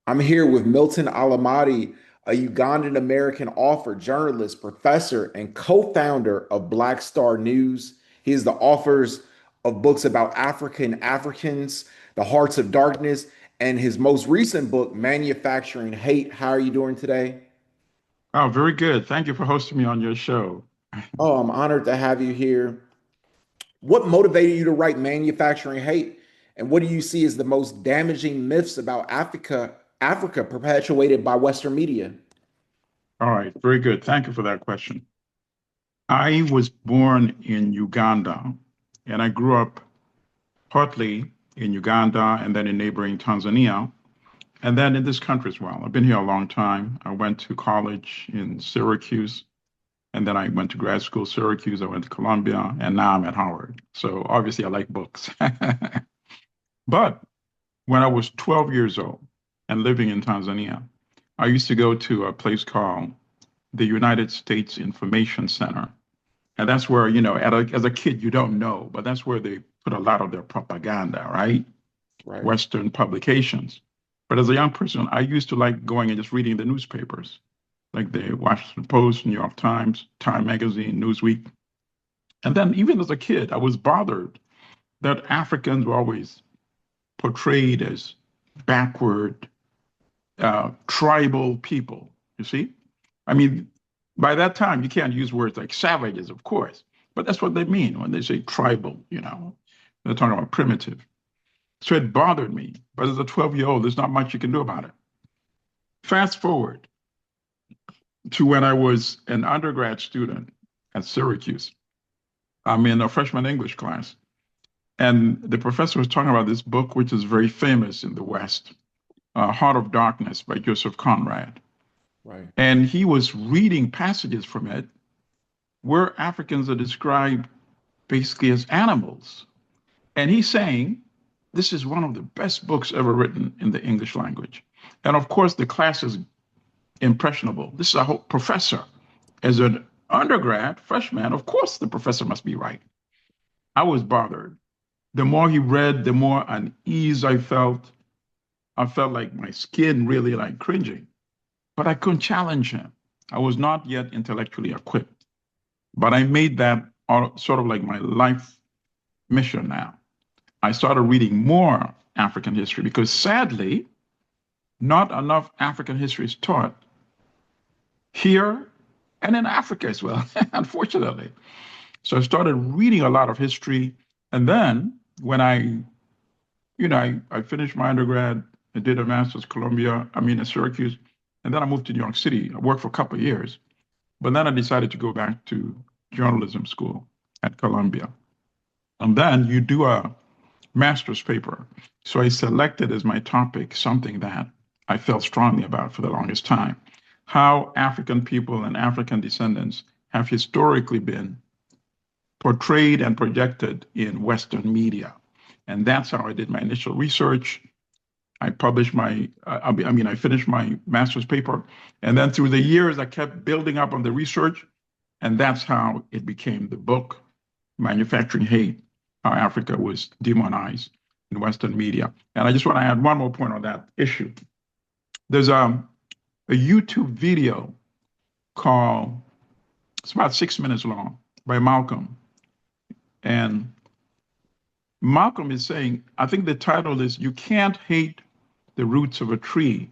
I'm here with Milton Allimadi, a Ugandan American author, journalist, professor, and co-founder of Black Star News. He is the authors of books about Africa and Africans, The Hearts of Darkness, and his most recent book, Manufacturing Hate. How are you doing today? Oh, very good. Thank you for hosting me on your show. Oh, I'm honored to have you here. What motivated you to write Manufacturing Hate? And what do you see as the most damaging myths about Africa perpetuated by Western media? All right, very good. Thank you for that question. I was born in Uganda, and I grew up partly in Uganda and then in neighboring Tanzania, and then in this country as well. I've been here a long time. I went to college in Syracuse, and then I went to grad school, Syracuse. I went to Columbia, and now I'm at Howard. So obviously, I like books. But when I was 12 years old and living in Tanzania, I used to go to a place called the United States Information Center. And that's where, as a kid, you don't know, but that's where they put a lot of their propaganda, right? Right. Western publications. But as a young person, I used to like going and just reading the newspapers, like the Washington Post, New York Times, Time Magazine, Newsweek. And then even as a kid, I was bothered that Africans were always portrayed as backward, tribal people, you see? I mean, by that time, you can't use words like savages, of course, but that's what they mean when they say tribal, They're talking about primitive. So it bothered me. But as a 12-year-old, there's not much you can do about it. Fast forward to when I was an undergrad student at Syracuse. I'm in a freshman English class, and the professor was talking about this book, which is very famous in the West, Heart of Darkness by Joseph Conrad. Right. And he was reading passages from it where Africans are described basically as animals. And he's saying, this is one of the best books ever written in the English language. And of course, the class is impressionable. This is a whole professor. As an undergrad, freshman, of course, the professor must be right. I was bothered. The more he read, the more unease I felt. I felt like my skin really like cringing, but I couldn't challenge him. I was not yet intellectually equipped, but I made that sort of like my life mission now. I started reading more African history because sadly, not enough African history is taught here and in Africa as well, unfortunately. So I started reading a lot of history. And then when I finished my undergrad, I did a master's at at Syracuse, and then I moved to New York City. I worked for a couple of years, but then I decided to go back to journalism school at Columbia. And then you do a master's paper. So I selected as my topic something that I felt strongly about for the longest time, how African people and African descendants have historically been portrayed and projected in Western media. And that's how I did my initial research. I published I finished my master's paper. And then through the years, I kept building up on the research. And that's how it became the book, Manufacturing Hate, How Africa Was Demonized in Western Media. And I just want to add one more point on that issue. There's a YouTube video called, it's about 6 minutes long, by Malcolm. And Malcolm is saying, I think the title is, You Can't Hate the Roots of a Tree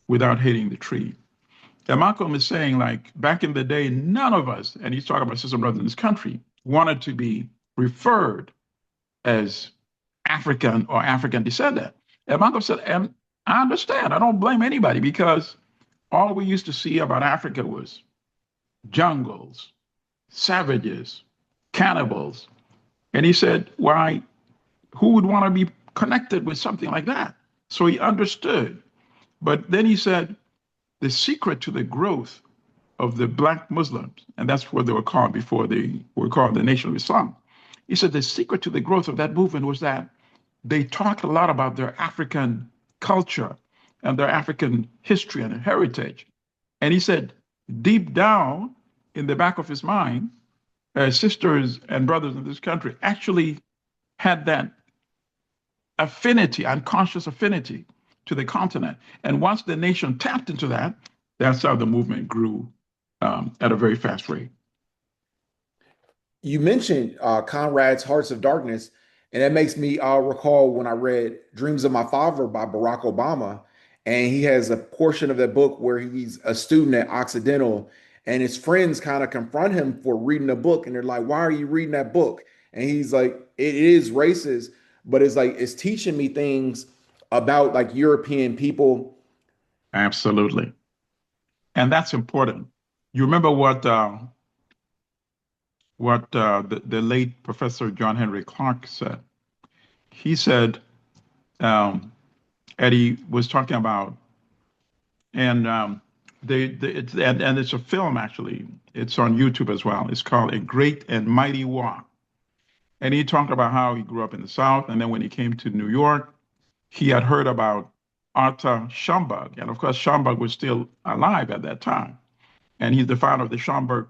Without Hating the Tree. And Malcolm is saying, like, back in the day, none of us, and he's talking about system brothers in this country, wanted to be referred as African or African descendant. And Malcolm said, and I understand, I don't blame anybody because all we used to see about Africa was jungles, savages, cannibals. And he said, why, who would want to be connected with something like that? So he understood. But then he said, the secret to the growth of the Black Muslims, and that's what they were called before they were called the Nation of Islam. He said the secret to the growth of that movement was that they talked a lot about their African culture and their African history and heritage. And he said, deep down in the back of his mind, sisters and brothers in this country actually had that affinity, unconscious affinity to the continent. And once the nation tapped into that, that's how the movement grew at a very fast rate. You mentioned Conrad's Hearts of Darkness, and that makes me recall when I read Dreams of My Father by Barack Obama. And he has a portion of that book where he's a student at Occidental, and his friends kind of confront him for reading the book. And they're like, "Why are you reading that book?" And he's like, "It is racist, but it's like it's teaching me things about like European people." Absolutely. And that's important. You remember what the late Professor John Henry Clark said? He said, um, Eddie was talking about, and and it's a film actually. It's on YouTube as well. It's called A Great and Mighty Walk. And he talked about how he grew up in the South, and then when he came to New York, he had heard about Arthur Schomburg, and of course Schomburg was still alive at that time, and he's the founder of the Schomburg,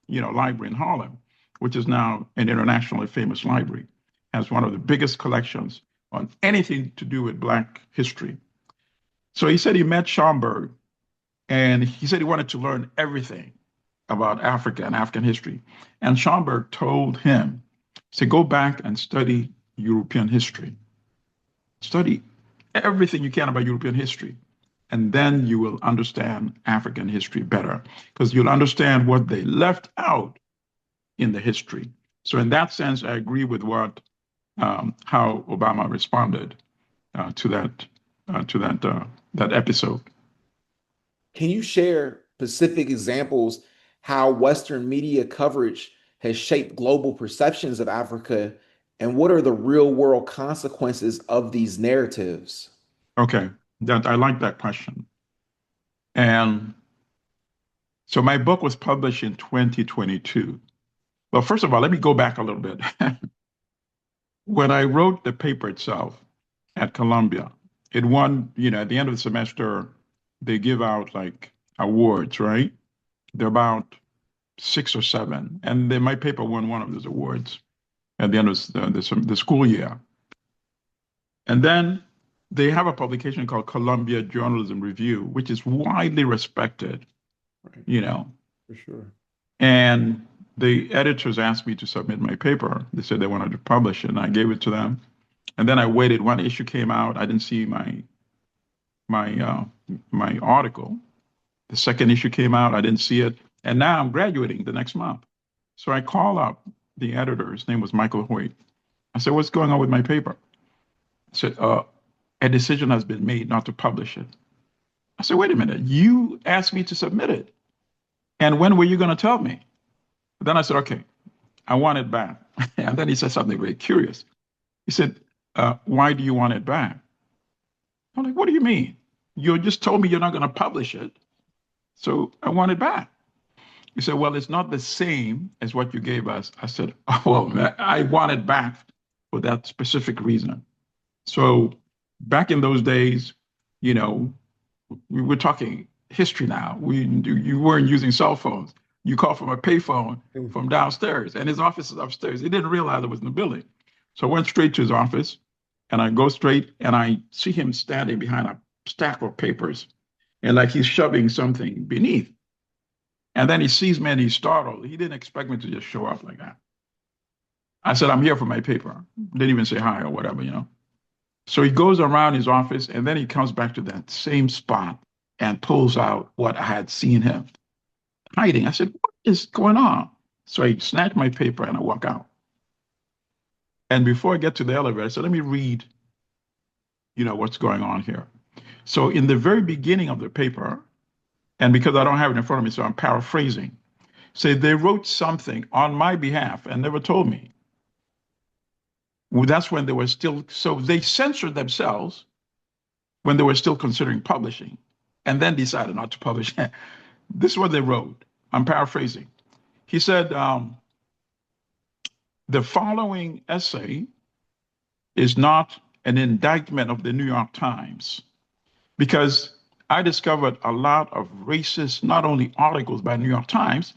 library in Harlem, which is now an internationally famous library, has one of the biggest collections on anything to do with Black history. So he said he met Schomburg, and he said he wanted to learn everything about Africa and African history. And Schomburg told him, to go back and study European history. Study everything you can about European history, and then you will understand African history better because you'll understand what they left out in the history. So in that sense, I agree with how Obama responded to that episode. Can you share specific examples how Western media coverage has shaped global perceptions of Africa, and what are the real world consequences of these narratives? Okay, that I like that question. And so my book was published in 2022. Well, first of all, let me go back a little bit. When I wrote the paper itself at Columbia, it won, at the end of the semester, they give out like awards, right? They're about 6 or 7. And then my paper won one of those awards at the end of the school year. And then they have a publication called Columbia Journalism Review, which is widely respected, Right, you know. for sure. And the editors asked me to submit my paper. They said they wanted to publish it, and I gave it to them. And then I waited. One issue came out. I didn't see my my article. The second issue came out. I didn't see it. And now I'm graduating the next month. So I call up the editor. His name was Michael Hoyt. I said, "What's going on with my paper?" I said, "A decision has been made not to publish it." I said, "Wait a minute. You asked me to submit it. And when were you going to tell me?" Then I said, "Okay, I want it back." And then he said something very curious. He said, "Why do you want it back?" I'm like, "What do you mean? You just told me you're not going to publish it. So I want it back." He said, "Well, it's not the same as what you gave us." I said, "Oh, well, I want it back for that specific reason." So back in those days, you know, we were talking history now. You weren't using cell phones. You called from a payphone Mm. from downstairs, and his office is upstairs. He didn't realize I was in the building. So I went straight to his office, and I go straight, and I see him standing behind a stack of papers, and like he's shoving something beneath. And then he sees me and he's startled. He didn't expect me to just show up like that. I said, "I'm here for my paper." Didn't even say hi or whatever. So he goes around his office and then he comes back to that same spot and pulls out what I had seen him hiding. I said, "What is going on?" So I snatch my paper and I walk out. And before I get to the elevator, I said, "Let me read, what's going on here." So in the very beginning of the paper, and because I don't have it in front of me, so I'm paraphrasing, say they wrote something on my behalf and never told me. Well, that's when they were still, so they censored themselves when they were still considering publishing and then decided not to publish. This is what they wrote. I'm paraphrasing. He said, the following essay is not an indictment of the New York Times because I discovered a lot of racist, not only articles by New York Times,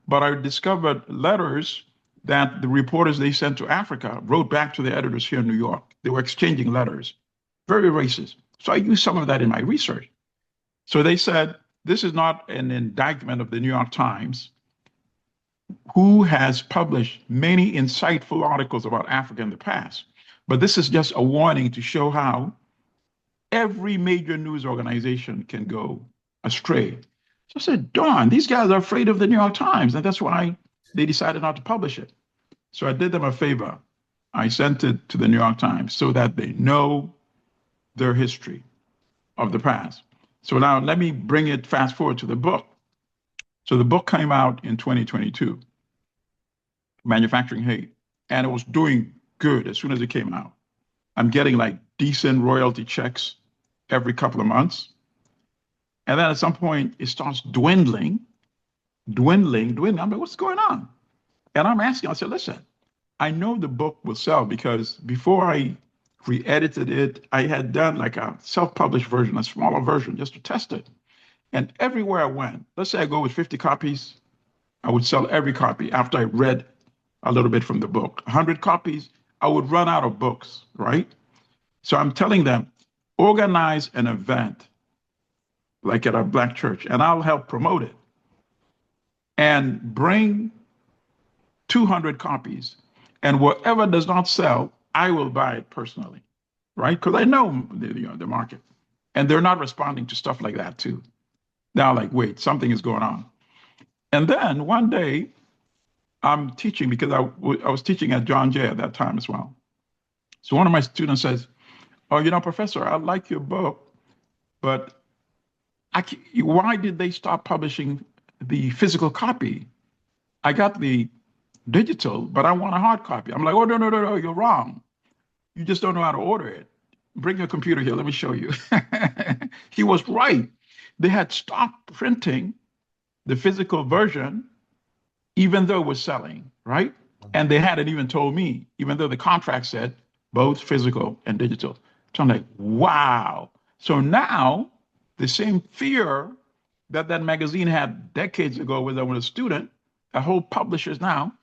but I discovered letters that the reporters they sent to Africa wrote back to the editors here in New York. They were exchanging letters, very racist. So I used some of that in my research. So they said, this is not an indictment of the New York Times, who has published many insightful articles about Africa in the past. But this is just a warning to show how every major news organization can go astray. So I said, darn, these guys are afraid of the New York Times. And that's why they decided not to publish it. So I did them a favor. I sent it to the New York Times so that they know their history of the past. So now let me bring it fast forward to the book. So the book came out in 2022, Manufacturing Hate, and it was doing good as soon as it came out. I'm getting like decent royalty checks every couple of months. And then at some point, it starts dwindling. I'm like, what's going on? And I'm asking, I said, listen, I know the book will sell because before I re-edited it, I had done like a self-published version, a smaller version, just to test it. And everywhere I went, let's say I go with 50 copies, I would sell every copy after I read a little bit from the book. 100 copies, I would run out of books, right? So I'm telling them, organize an event like at a Black church, and I'll help promote it. And bring 200 copies. And whatever does not sell, I will buy it personally, right? Because I know the market. And they're not responding to stuff like that, too. Now, like, wait, something is going on. And then one day, I'm teaching because I was teaching at John Jay at that time as well. So one of my students says, oh, professor, I like your book, but why did they stop publishing the physical copy? I got the digital, but I want a hard copy. I'm like, oh, no, you're wrong. You just don't know how to order it. Bring your computer here, let me show you. He was right. They had stopped printing the physical version, even though it was selling, right? And they hadn't even told me, even though the contract said both physical and digital. So I'm like, wow. So now the same fear that that magazine had decades ago when I was a student, a whole publishers now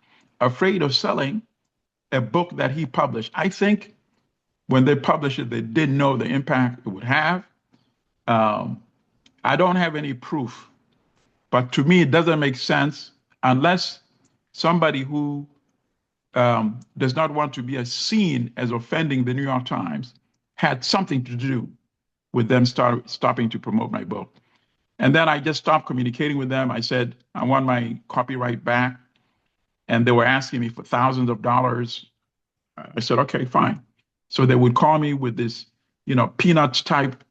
afraid of selling a book that he published. I think when they published it, they didn't know the impact it would have. I don't have any proof, but to me, it doesn't make sense unless somebody who does not want to be seen as offending the New York Times had something to do with them stopping to promote my book. And then I just stopped communicating with them. I said, I want my copyright back. And they were asking me for thousands of dollars. I said, okay, fine. So they would call me with this, peanuts type,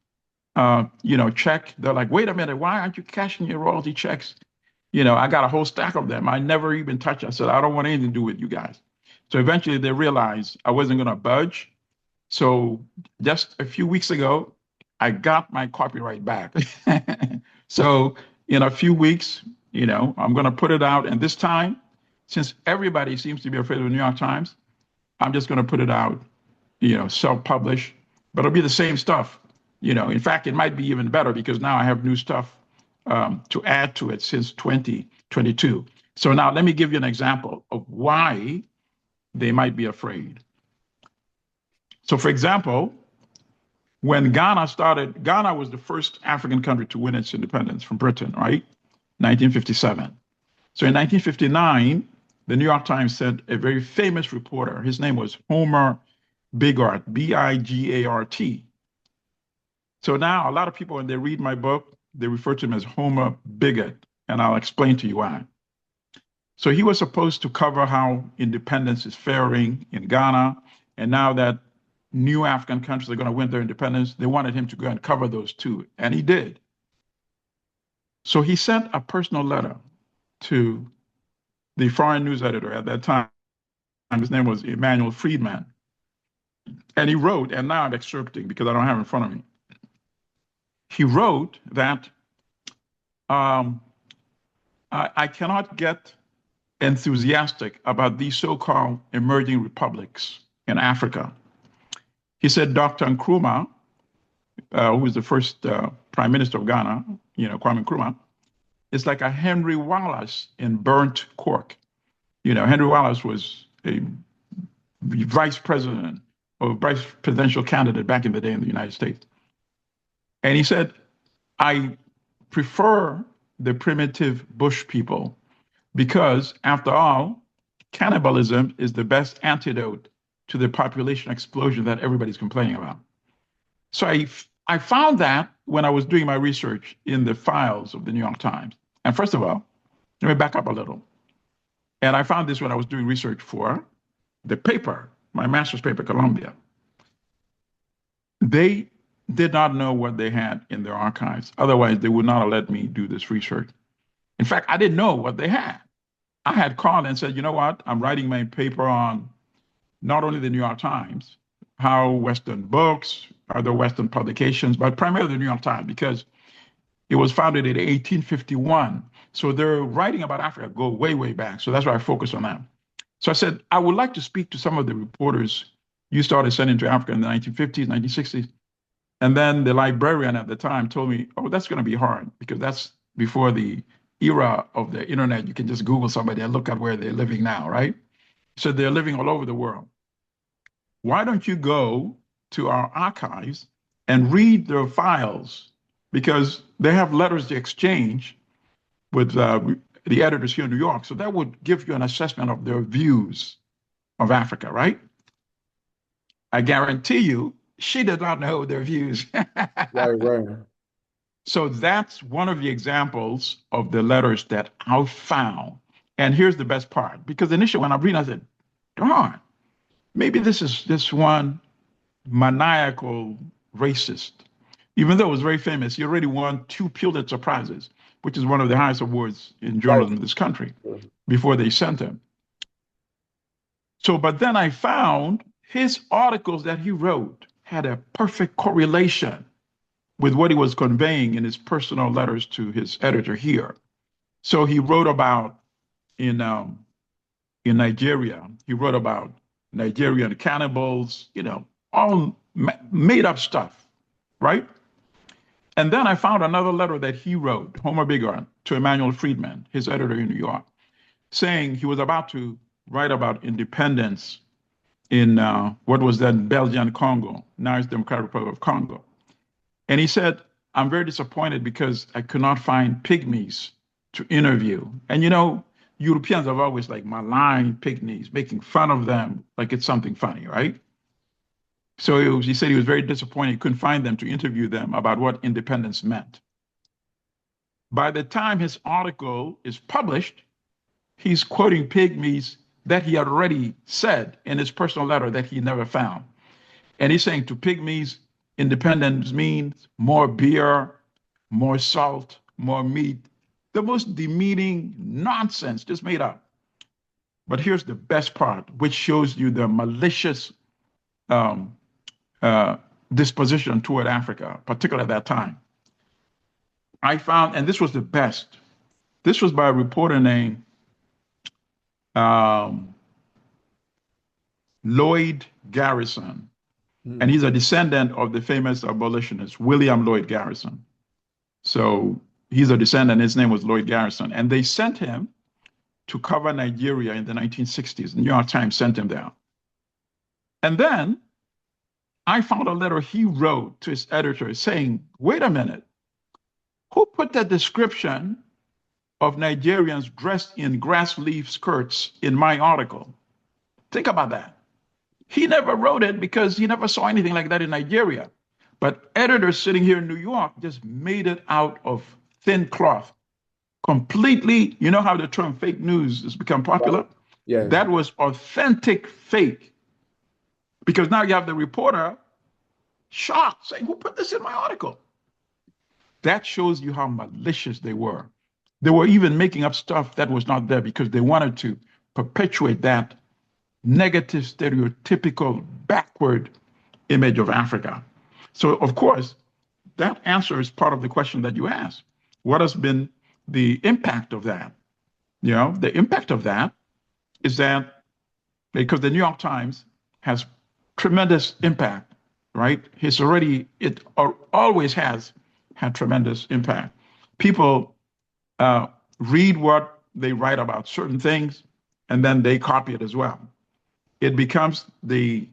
check. They're like, wait a minute, why aren't you cashing your royalty checks? I got a whole stack of them. I never even touched it. I said, I don't want anything to do with you guys. So eventually they realized I wasn't going to budge. So just a few weeks ago, I got my copyright back. So in a few weeks, I'm going to put it out. And this time, since everybody seems to be afraid of the New York Times, I'm just going to put it out, self-publish, but it'll be the same stuff. In fact, it might be even better because now I have new stuff to add to it since 2022. So now let me give you an example of why they might be afraid. So for example, when Ghana was the first African country to win its independence from Britain, right? 1957. So in 1959, the New York Times sent a very famous reporter. His name was Homer Bigart, Bigart. So now a lot of people, when they read my book, they refer to him as Homer Bigot, and I'll explain to you why. So he was supposed to cover how independence is faring in Ghana, and now that new African countries are going to win their independence, they wanted him to go and cover those too, and he did. So he sent a personal letter to the foreign news editor at that time. His name was Emmanuel Friedman. And he wrote, and now I'm excerpting because I don't have it in front of me. He wrote that I cannot get enthusiastic about these so-called emerging republics in Africa. He said Dr. Nkrumah, who was the first prime minister of Ghana, Kwame Nkrumah, is like a Henry Wallace in burnt cork. Henry Wallace was a vice president or vice presidential candidate back in the day in the United States. And he said, I prefer the primitive bush people because, after all, cannibalism is the best antidote to the population explosion that everybody's complaining about. So I found that when I was doing my research in the files of the New York Times. And first of all, let me back up a little. And I found this when I was doing research for the paper, my master's paper, Columbia. They did not know what they had in their archives. Otherwise, they would not have let me do this research. In fact, I didn't know what they had. I had called and said, you know what? I'm writing my paper on not only the New York Times, how Western books, other Western publications, but primarily the New York Times, because it was founded in 1851. So they're writing about Africa go way, way back. So that's why I focus on that. So I said, I would like to speak to some of the reporters you started sending to Africa in the 1950s, 1960s. And then the librarian at the time told me, oh, that's going to be hard because that's before the era of the internet. You can just Google somebody and look at where they're living now, right? So they're living all over the world. Why don't you go to our archives and read their files? Because they have letters to exchange with the editors here in New York. So that would give you an assessment of their views of Africa, right? I guarantee you, she did not know their views. Right, right. So that's one of the examples of the letters that I found. And here's the best part, because initially when I'm reading, I said, darn, maybe this is this one maniacal racist. Even though it was very famous, he already won 2 Pulitzer Prizes, which is one of the highest awards in Right. journalism in this country, before they sent him. So, but then I found his articles that he wrote had a perfect correlation with what he was conveying in his personal letters to his editor here. So he wrote about in Nigeria, he wrote about Nigerian cannibals, all made up stuff, right? And then I found another letter that he wrote, Homer Bigorn, to Emmanuel Friedman, his editor in New York, saying he was about to write about independence in what was then Belgian Congo, now it's Democratic Republic of Congo. And he said, I'm very disappointed because I could not find pygmies to interview. And Europeans have always like maligned pygmies, making fun of them like it's something funny, right? So he said he was very disappointed he couldn't find them to interview them about what independence meant. By the time his article is published, he's quoting pygmies that he had already said in his personal letter that he never found. And he's saying to pygmies, independence means more beer, more salt, more meat. The most demeaning nonsense just made up. But here's the best part, which shows you the malicious disposition toward Africa, particularly at that time. I found, and this was the best, this was by a reporter named Lloyd Garrison. And he's a descendant of the famous abolitionist, William Lloyd Garrison. So he's a descendant. His name was Lloyd Garrison. And they sent him to cover Nigeria in the 1960s. The New York Times sent him there. And then I found a letter he wrote to his editor saying, wait a minute, who put that description of Nigerians dressed in grass leaf skirts in my article? Think about that. He never wrote it because he never saw anything like that in Nigeria. But editors sitting here in New York just made it out of thin cloth. Completely, you know how the term fake news has become popular? Yeah. That was authentic fake. Because now you have the reporter shocked, saying, who put this in my article? That shows you how malicious they were. They were even making up stuff that was not there because they wanted to perpetuate that negative, stereotypical, backward image of Africa. So, of course, that answer is part of the question that you asked. What has been the impact of that? The impact of that is that because the New York Times has tremendous impact, right? It always has had tremendous impact. People read what they write about certain things, and then they copy it as well. It becomes the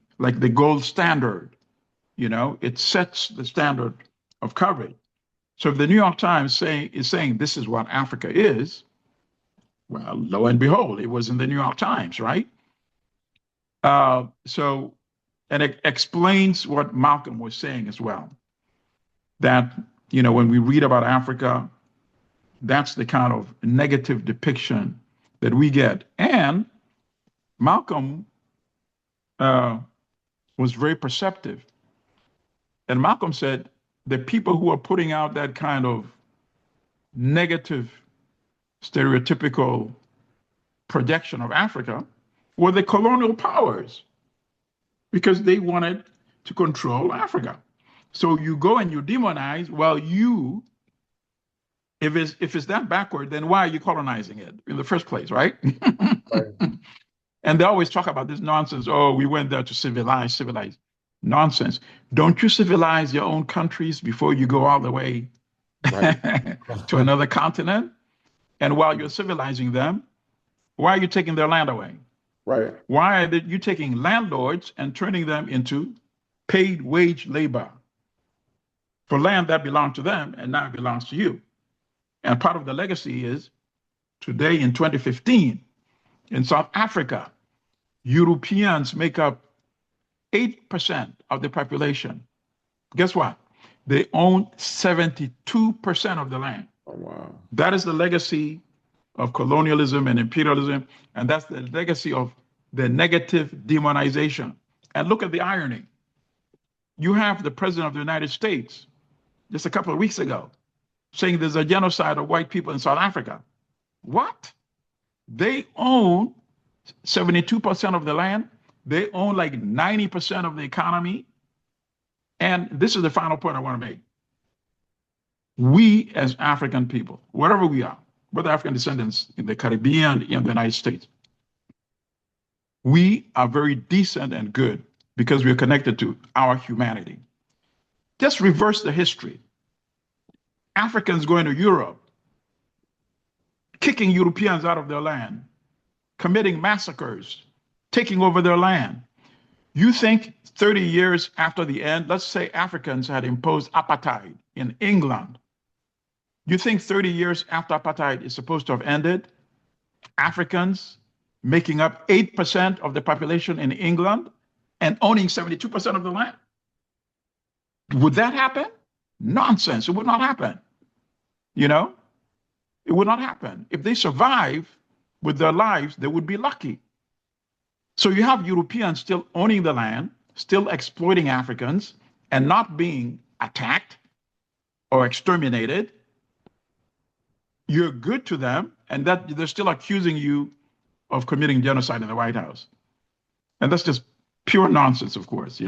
gold standard. It sets the standard of coverage. So if the New York Times is saying this is what Africa is, well, lo and behold, it was in the New York Times, right? So, and it explains what Malcolm was saying as well, that, when we read about Africa, that's the kind of negative depiction that we get. And Malcolm was very perceptive. And Malcolm said the people who are putting out that kind of negative, stereotypical projection of Africa were the colonial powers because they wanted to control Africa. So you go and you demonize. Well, if it's that backward, then why are you colonizing it in the first place, right? Right. And they always talk about this nonsense. Oh, we went there to civilize. Nonsense. Don't you civilize your own countries before you go all the way Right. to another continent? And while you're civilizing them, why are you taking their land away? Right. Why are you taking landlords and turning them into paid wage labor for land that belonged to them and now it belongs to you? And part of the legacy is today in 2015 in South Africa, Europeans make up 8% of the population. Guess what? They own 72% of the land. Oh, wow. That is the legacy of colonialism and imperialism, and that's the legacy of the negative demonization. And look at the irony. You have the president of the United States just a couple of weeks ago saying there's a genocide of white people in South Africa. What? They own 72% of the land. They own like 90% of the economy. And this is the final point I want to make. We as African people, wherever we are, whether African descendants in the Caribbean, in the United States, we are very decent and good because we are connected to our humanity. Just reverse the history. Africans going to Europe, kicking Europeans out of their land, committing massacres, taking over their land. You think 30 years after the end, let's say Africans had imposed apartheid in England. You think 30 years after apartheid is supposed to have ended, Africans making up 8% of the population in England and owning 72% of the land? Would that happen? Nonsense. It would not happen. It would not happen. If they survive with their lives, they would be lucky. So you have Europeans still owning the land, still exploiting Africans, and not being attacked or exterminated. You're good to them, and that they're still accusing you of committing genocide in the White House. And that's just pure nonsense, of course,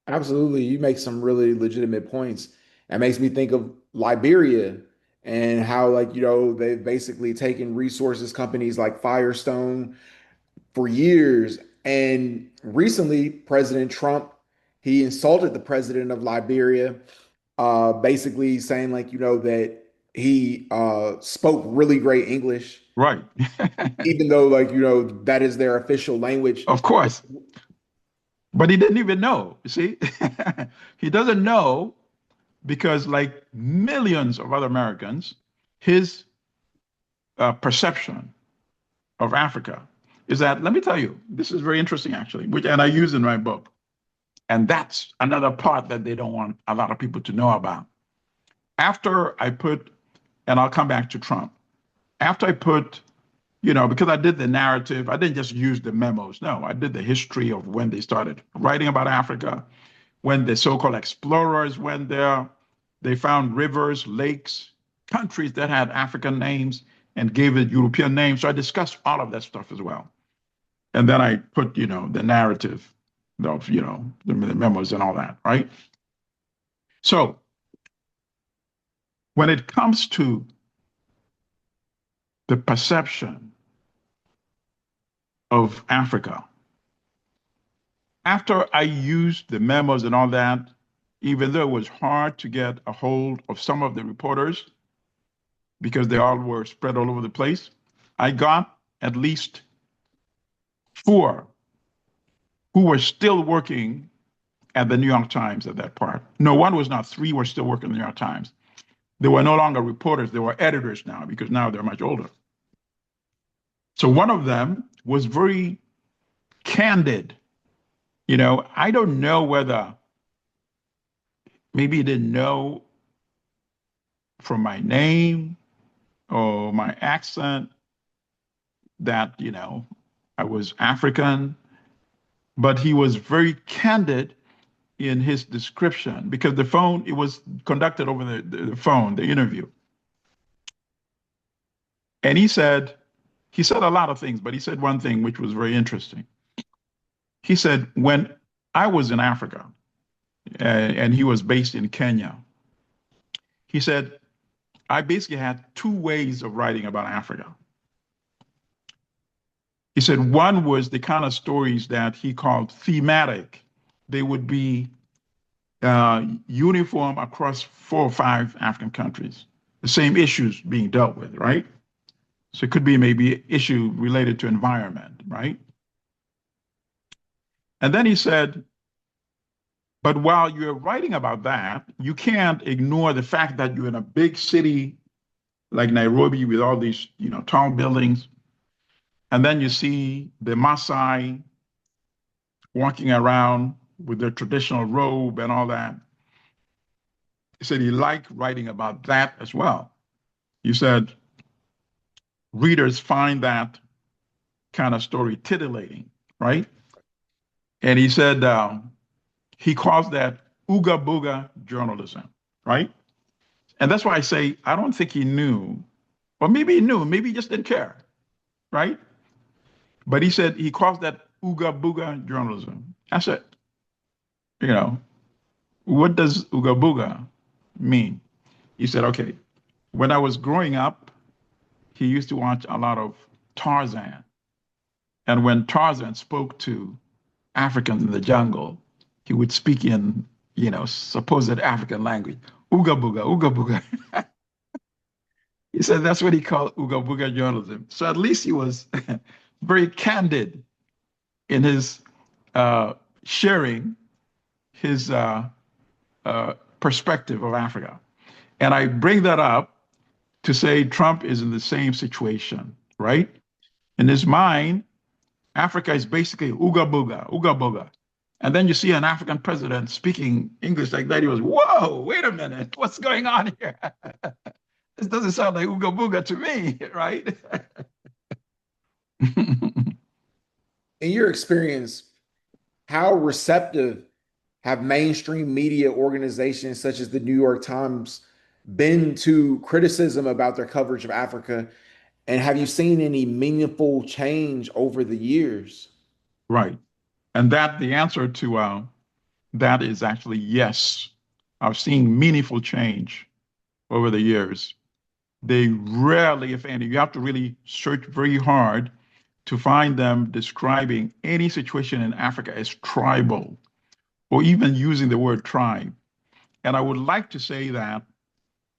Absolutely. You make some really legitimate points. It makes me think of Liberia and how, like, they've basically taken resources companies like Firestone for years. And recently, President Trump, he insulted the president of Liberia, basically saying, like, that he spoke really great English, Right. even though, like, that is their official language. Of course. But he didn't even know, you see? He doesn't know because, like millions of other Americans, his perception of Africa is that, let me tell you, this is very interesting, actually, and I use in my book. And that's another part that they don't want a lot of people to know about. After I put, and I'll come back to Trump, after I put, because I did the narrative, I didn't just use the memos. No, I did the history of when they started writing about Africa, when the so-called explorers went there, they found rivers, lakes, countries that had African names and gave it European names. So I discussed all of that stuff as well. And then I put, the narrative of, the memos and all that, right? So when it comes to the perception of Africa, after I used the memos and all that, even though it was hard to get a hold of some of the reporters because they all were spread all over the place, I got at least 4 who were still working at the New York Times at that part. No, one was not. Three were still working at the New York Times. They were no longer reporters. They were editors now because now they're much older. So one of them was very candid. I don't know whether maybe he didn't know from my name or my accent that, I was African, but he was very candid in his description because it was conducted over the phone, the interview. And he said a lot of things, but he said one thing which was very interesting. He said, when I was in Africa, and he was based in Kenya, he said, I basically had two ways of writing about Africa. He said one was the kind of stories that he called thematic. They would be uniform across 4 or 5 African countries, the same issues being dealt with, right? So it could be maybe an issue related to environment, right? And then he said, but while you're writing about that, you can't ignore the fact that you're in a big city like Nairobi with all these, tall buildings. And then you see the Maasai walking around with their traditional robe and all that. He said he liked writing about that as well. He said readers find that kind of story titillating, right? And he said he calls that ooga booga journalism, right? And that's why I say I don't think he knew, or maybe he knew, maybe he just didn't care, right? But he said he calls that ooga booga journalism. I said, what does ooga booga mean? He said, okay, when I was growing up, he used to watch a lot of Tarzan. And when Tarzan spoke to Africans in the jungle, he would speak in, supposed African language. Ooga booga, ooga booga. He said that's what he called ooga booga journalism. So at least he was very candid in his sharing his perspective of Africa. And I bring that up to say Trump is in the same situation, right? In his mind, Africa is basically ooga booga, ooga booga. And then you see an African president speaking English like that. He goes, whoa, wait a minute, what's going on here? This doesn't sound like ooga booga to me, right? In your experience, how receptive have mainstream media organizations such as the New York Times been to criticism about their coverage of Africa? And have you seen any meaningful change over the years? Right. And the answer to that is actually yes. I've seen meaningful change over the years. They rarely, if any, you have to really search very hard to find them describing any situation in Africa as tribal or even using the word tribe. And I would like to say that,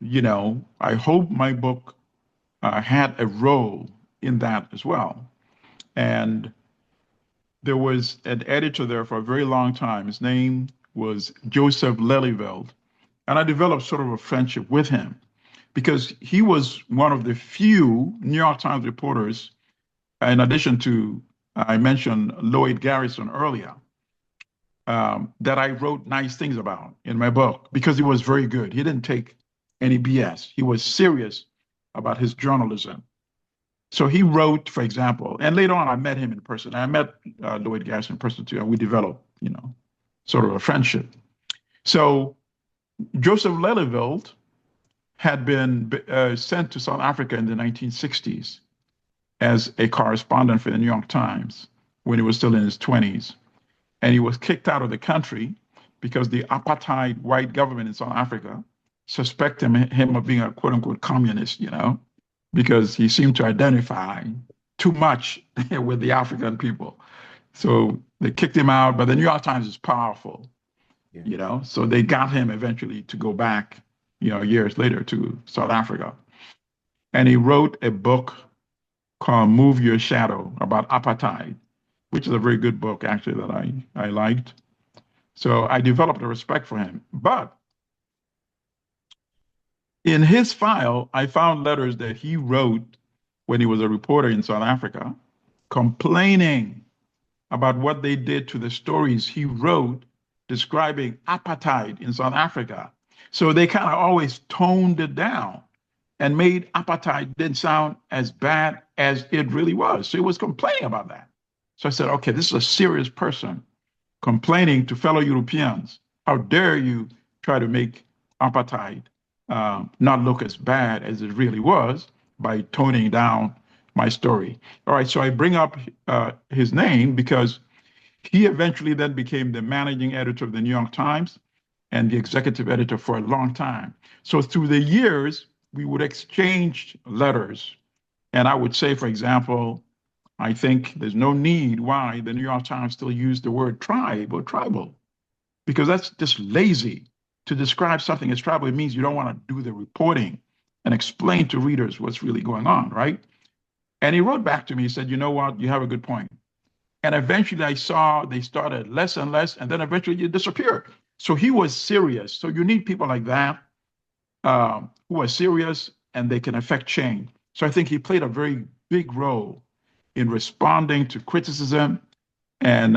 I hope my book had a role in that as well. And there was an editor there for a very long time. His name was Joseph Lelyveld. And I developed sort of a friendship with him because he was one of the few New York Times reporters, in addition to, I mentioned Lloyd Garrison earlier, that I wrote nice things about in my book because he was very good. He didn't take any BS. He was serious about his journalism. So he wrote, for example, and later on I met him in person. I met Lloyd Garrison in person too, and we developed, sort of a friendship. So Joseph Lelyveld had been sent to South Africa in the 1960s as a correspondent for the New York Times when he was still in his 20s. And he was kicked out of the country because the apartheid white government in South Africa suspected him of being a quote unquote communist, because he seemed to identify too much with the African people. So they kicked him out, but the New York Times is powerful, so they got him eventually to go back, years later to South Africa. And he wrote a book called Move Your Shadow about apartheid, which is a very good book, actually, that I liked. So I developed a respect for him. But in his file, I found letters that he wrote when he was a reporter in South Africa, complaining about what they did to the stories he wrote describing apartheid in South Africa. So they kind of always toned it down and made apartheid didn't sound as bad as it really was. So he was complaining about that. So I said, okay, this is a serious person complaining to fellow Europeans. How dare you try to make apartheid not look as bad as it really was by toning down my story. All right, so I bring up his name because he eventually then became the managing editor of the New York Times and the executive editor for a long time. So through the years, we would exchange letters. And I would say, for example, I think there's no need why the New York Times still use the word tribe or tribal, because that's just lazy. To describe something as tribal, it means you don't want to do the reporting and explain to readers what's really going on, right? And he wrote back to me, he said, you know what, you have a good point. And eventually I saw they started less and less, and then eventually it disappeared. So he was serious. So you need people like that who are serious and they can affect change. So I think he played a very big role in responding to criticism and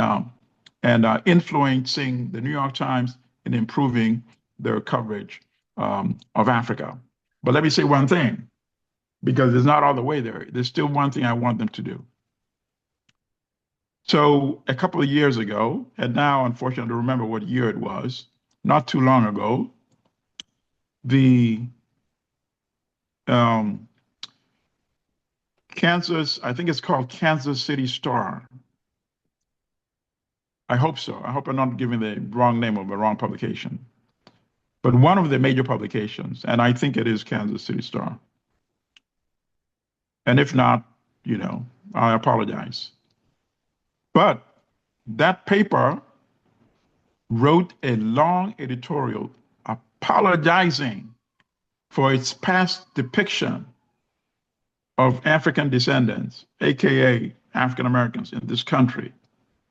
influencing the New York Times in improving their coverage of Africa. But let me say one thing, because it's not all the way there. There's still one thing I want them to do. So a couple of years ago, and now unfortunately I don't remember what year it was, not too long ago, the Kansas, I think it's called Kansas City Star. I hope so. I hope I'm not giving the wrong name of the wrong publication. But one of the major publications, and I think it is Kansas City Star. And if not, I apologize. But that paper wrote a long editorial apologizing for its past depiction of African descendants, AKA African Americans in this country,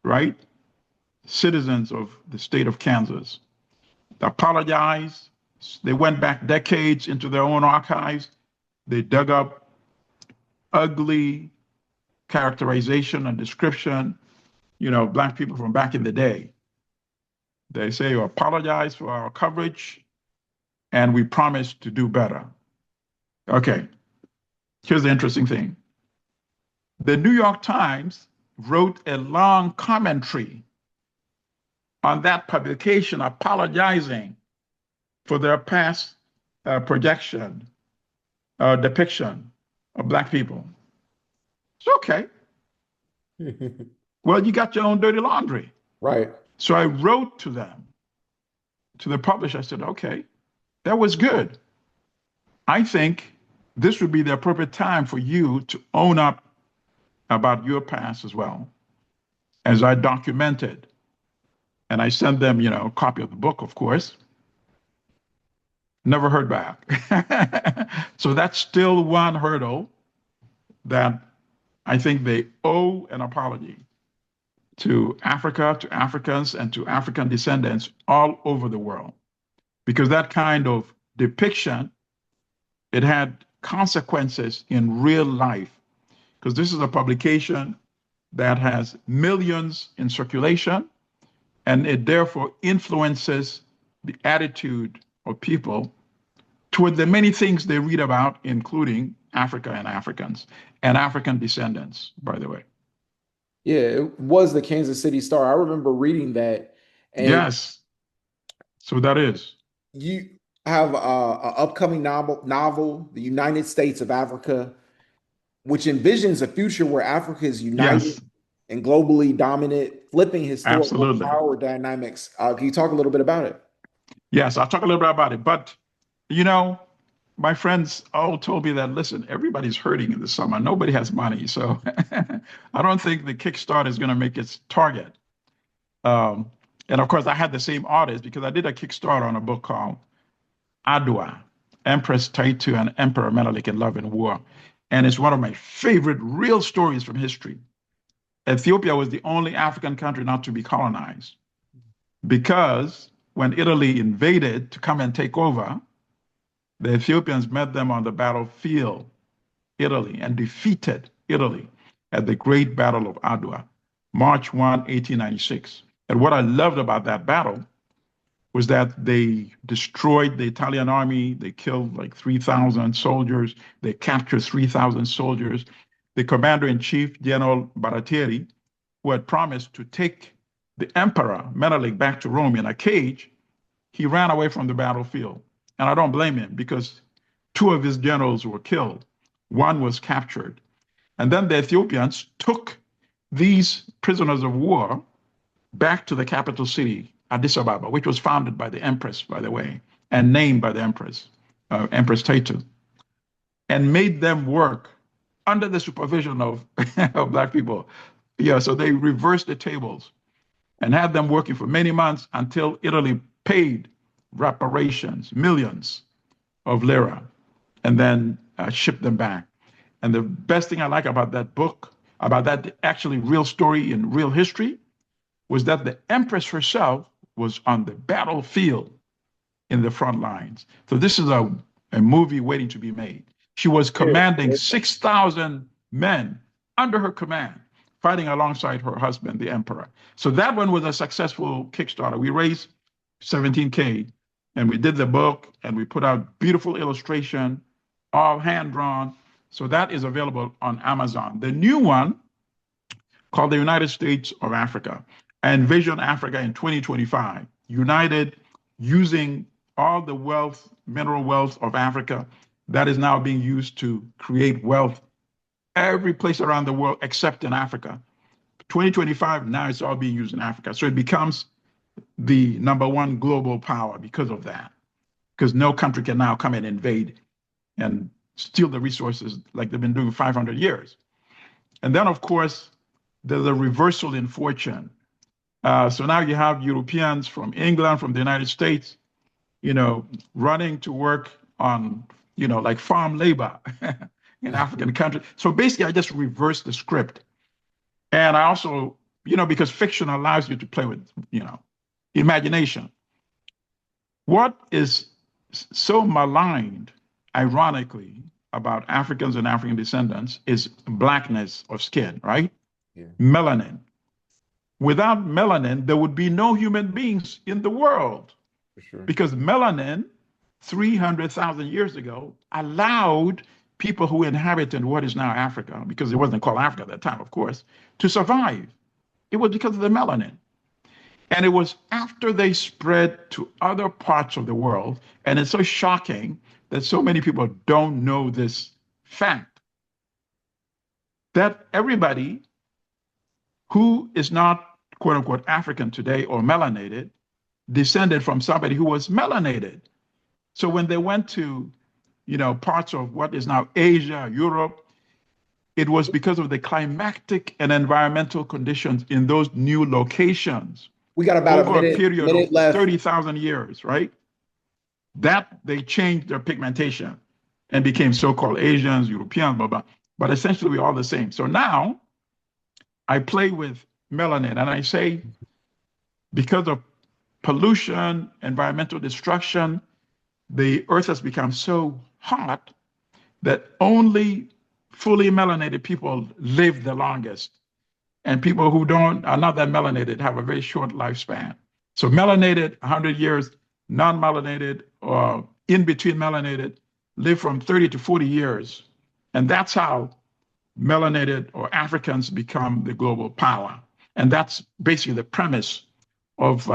right? Citizens of the state of Kansas. They apologized. They went back decades into their own archives. They dug up ugly characterization and description, Black people from back in the day. They say, we apologize for our coverage and we promise to do better. Okay, here's the interesting thing. The New York Times wrote a long commentary on that publication apologizing for their past depiction of Black people. It's okay. Well, you got your own dirty laundry. Right. So I wrote to them, to the publisher. I said, okay, that was good. I think this would be the appropriate time for you to own up about your past as well, as I documented. And I sent them, a copy of the book, of course. Never heard back. So that's still one hurdle that I think they owe an apology to Africa, to Africans, and to African descendants all over the world. Because that kind of depiction, it had consequences in real life. Because this is a publication that has millions in circulation, and it therefore influences the attitude of people toward the many things they read about, including Africa and Africans, and African descendants, by the way. Yeah, it was the Kansas City Star. I remember reading that. And Yes. So that is. you have a upcoming novel, The United States of Africa, which envisions a future where Africa is united Yes, and globally dominant, flipping historical absolutely. power dynamics. Can you talk a little bit about it? Yes, I'll talk a little bit about it. But, my friends all told me that, listen, everybody's hurting in the summer. Nobody has money. So I don't think the Kickstarter is going to make its target. And of course, I had the same artist because I did a Kickstarter on a book called Adwa, Empress Taitu and Emperor Menelik in Love and War. And it's one of my favorite real stories from history. Ethiopia was the only African country not to be colonized. because when Italy invaded to come and take over, the Ethiopians met them on the battlefield, Italy, and defeated Italy at the Great Battle of Adwa, March 1, 1896. And what I loved about that battle was that they destroyed the Italian army. They killed like 3,000 soldiers. They captured 3,000 soldiers. The commander in chief, General Baratieri, who had promised to take the emperor, Menelik, back to Rome in a cage, he ran away from the battlefield. And I don't blame him because two of his generals were killed. One was captured. And then the Ethiopians took these prisoners of war back to the capital city, Addis Ababa, which was founded by the Empress, by the way, and named by the Empress, Empress Tatu, and made them work under the supervision of, of Black people. Yeah, so they reversed the tables and had them working for many months until Italy paid reparations, millions of lira, and then shipped them back. And the best thing I like about that book, about that actually real story in real history, was that the Empress herself was on the battlefield in the front lines. So this is a movie waiting to be made. She was commanding 6,000 men under her command, fighting alongside her husband, the emperor. So that one was a successful Kickstarter. We raised 17K and we did the book and we put out beautiful illustration, all hand drawn. So that is available on Amazon. The new one, called the United States of Africa, I envision Africa in 2025, united, using all the wealth, mineral wealth of Africa that is now being used to create wealth every place around the world except in Africa. 2025, now it's all being used in Africa. So it becomes the #1 global power because of that. Because no country can now come and invade and steal the resources like they've been doing 500 years. And then, of course, there's a reversal in fortune. So now you have Europeans from England, from the United States, running to work on, like farm labor in African countries. So basically, I just reversed the script. And I also, because fiction allows you to play with, imagination. What is so maligned, ironically, about Africans and African descendants is blackness of skin, right? Yeah. Melanin. Without melanin, there would be no human beings in the world. For sure. Because melanin, 300,000 years ago, allowed people who inhabited what is now Africa, because it wasn't called Africa at that time, of course, to survive. It was because of the melanin. And it was after they spread to other parts of the world, and it's so shocking that so many people don't know this fact, that everybody who is not, quote unquote, African today or melanated, descended from somebody who was melanated. So when they went to, parts of what is now Asia, Europe, it was because of the climatic and environmental conditions in those new locations. We got about over a a period minute of left. 30,000 years, right? That they changed their pigmentation and became so-called Asians, Europeans, blah, blah. But essentially, we're all the same. So now I play with melanin and I say, because of pollution, environmental destruction, the earth has become so hot that only fully melanated people live the longest. And people who are not that melanated have a very short lifespan. So melanated, 100 years, non-melanated or in between melanated live from 30 to 40 years. And that's how melanated or Africans become the global power. And that's basically the premise of